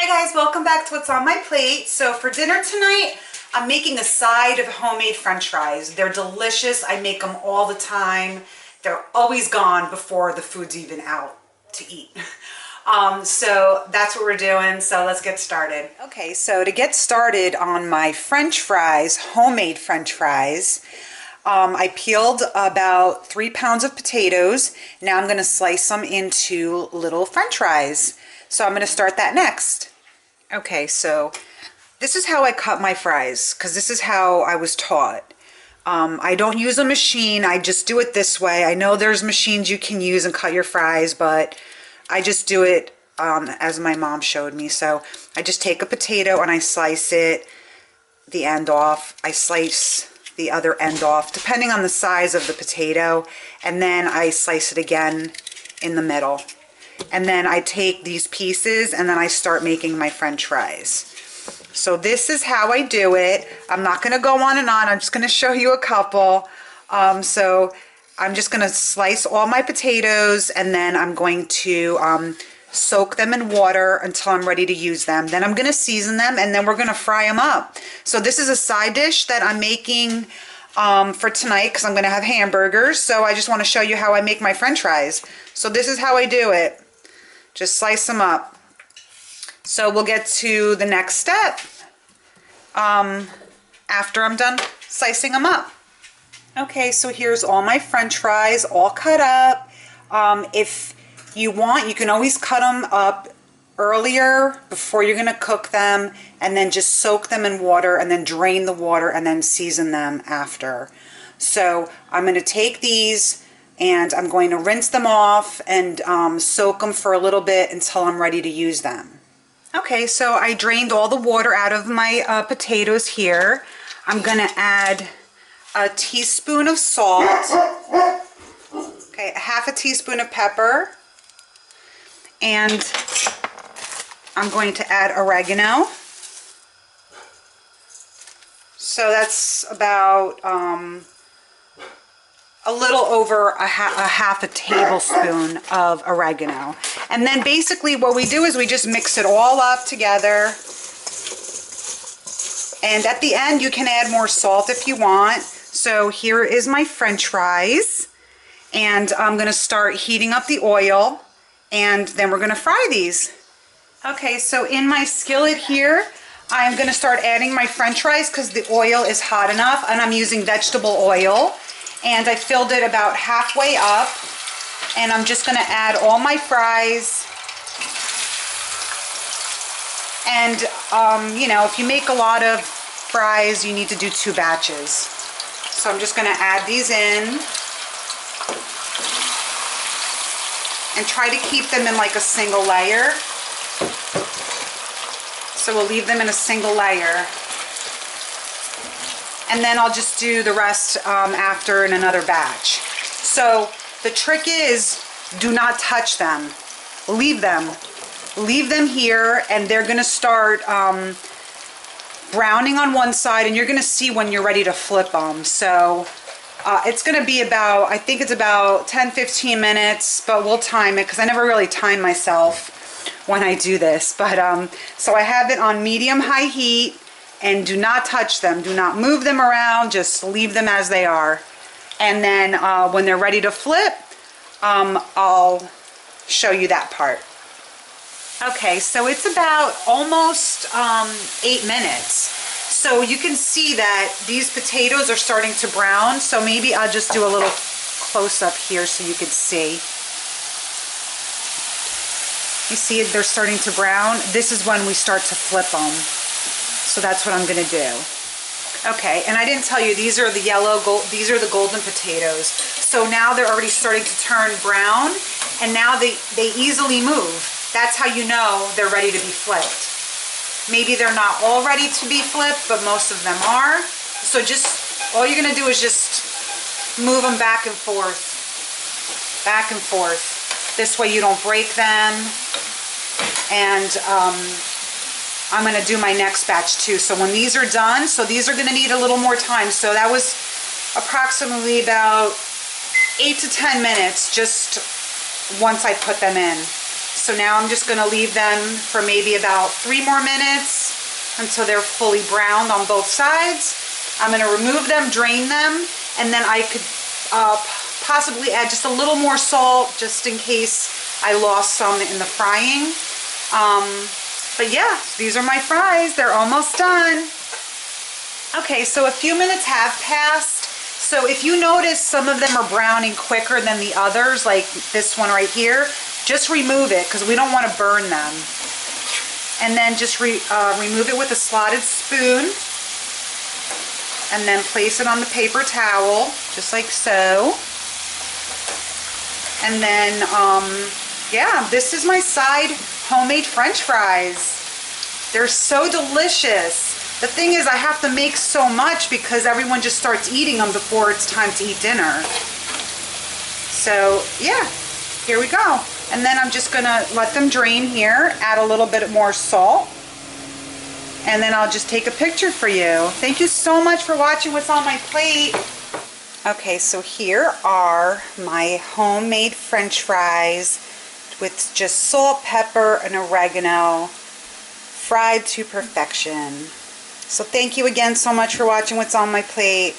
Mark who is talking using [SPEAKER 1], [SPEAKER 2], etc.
[SPEAKER 1] Hi guys, welcome back to What's on My Plate. So for dinner tonight, I'm making a side of homemade French fries. They're delicious. I make them all the time. They're always gone before the food's even out to eat. So that's what we're doing. So let's get started. Okay, so to get started on my French fries, homemade French fries, I peeled about 3 pounds of potatoes. Now I'm going to slice them into little French fries. So I'm going to start that next. Okay, so this is how I cut my fries, because this is how I was taught. I don't use a machine, I just do it this way. I know there's machines you can use and cut your fries, but I just do it as my mom showed me. So I just take a potato and I slice it, the end off. I slice the other end off, depending on the size of the potato, and then I slice it again in the middle. And then I take these pieces and then I start making my French fries. So this is how I do it. I'm not going to go on and on. I'm just going to show you a couple. So I'm just going to slice all my potatoes and then I'm going to soak them in water until I'm ready to use them. Then I'm going to season them and then we're going to fry them up. So this is a side dish that I'm making for tonight because I'm going to have hamburgers. So I just want to show you how I make my French fries. So this is how I do it. Just slice them up. So we'll get to the next step after I'm done slicing them up. Okay, so here's all my French fries all cut up. If you want, you can always cut them up earlier before you're going to cook them and then just soak them in water and then drain the water and then season them after. So I'm going to take these and I'm going to rinse them off and soak them for a little bit until I'm ready to use them. Okay, so I drained all the water out of my potatoes here. I'm going to add a teaspoon of salt, okay, half a teaspoon of pepper, and I'm going to add oregano. So that's about a little over a half a tablespoon of oregano. And then basically what we do is we just mix it all up together. And at the end you can add more salt if you want. So here is my French fries. And I'm going to start heating up the oil and then we're going to fry these. Okay, so in my skillet here, I'm going to start adding my French fries because the oil is hot enough and I'm using vegetable oil. And I filled it about halfway up. And I'm just going to add all my fries. And, you know, if you make a lot of fries, you need to do 2 batches. So I'm just going to add these in. And try to keep them in like a single layer. So we'll leave them in a single layer. And then I'll just do the rest after in another batch. So the trick is, do not touch them. Leave them. Leave them here and they're going to start browning on one side and you're going to see when you're ready to flip them. So it's going to be about, I think it's about 10-15 minutes, but we'll time it because I never really time myself when I do this. But so I have it on medium-high heat. And do not touch them. Do not move them around. Just leave them as they are. And then when they're ready to flip, I'll show you that part. Okay, so it's about almost 8 minutes. So you can see that these potatoes are starting to brown. So maybe I'll just do a little close-up here so you can see. You see they're starting to brown. This is when we start to flip them. So that's what I'm going to do. Okay, and I didn't tell you, these are the these are the golden potatoes. So now they're already starting to turn brown, and now they easily move. That's how you know they're ready to be flipped. Maybe they're not all ready to be flipped, but most of them are. So just, all you're going to do is just move them back and forth. Back and forth. This way you don't break them. And I'm going to do my next batch too. So when these are done, so these are going to need a little more time. So that was approximately about 8 to 10 minutes just once I put them in. So now I'm just gonna leave them for maybe about 3 more minutes until they're fully browned on both sides. I'm gonna remove them, drain them, and then I could possibly add just a little more salt just in case I lost some in the frying. But yeah, these are my fries. They're almost done. Okay, so a few minutes have passed. So if you notice some of them are browning quicker than the others, like this one right here, just remove it because we don't want to burn them. And then just remove it with a slotted spoon. And then place it on the paper towel, just like so. And then, yeah, this is my side homemade French fries. They're so delicious. The thing is, I have to make so much because everyone just starts eating them before it's time to eat dinner. So, yeah, here we go. And then I'm just gonna let them drain here, add a little bit more salt, and then I'll just take a picture for you. Thank you so much for watching what's on my plate. Okay, so here are my homemade French fries with just salt, pepper, and oregano, fried to perfection. So thank you again so much for watching what's on my plate.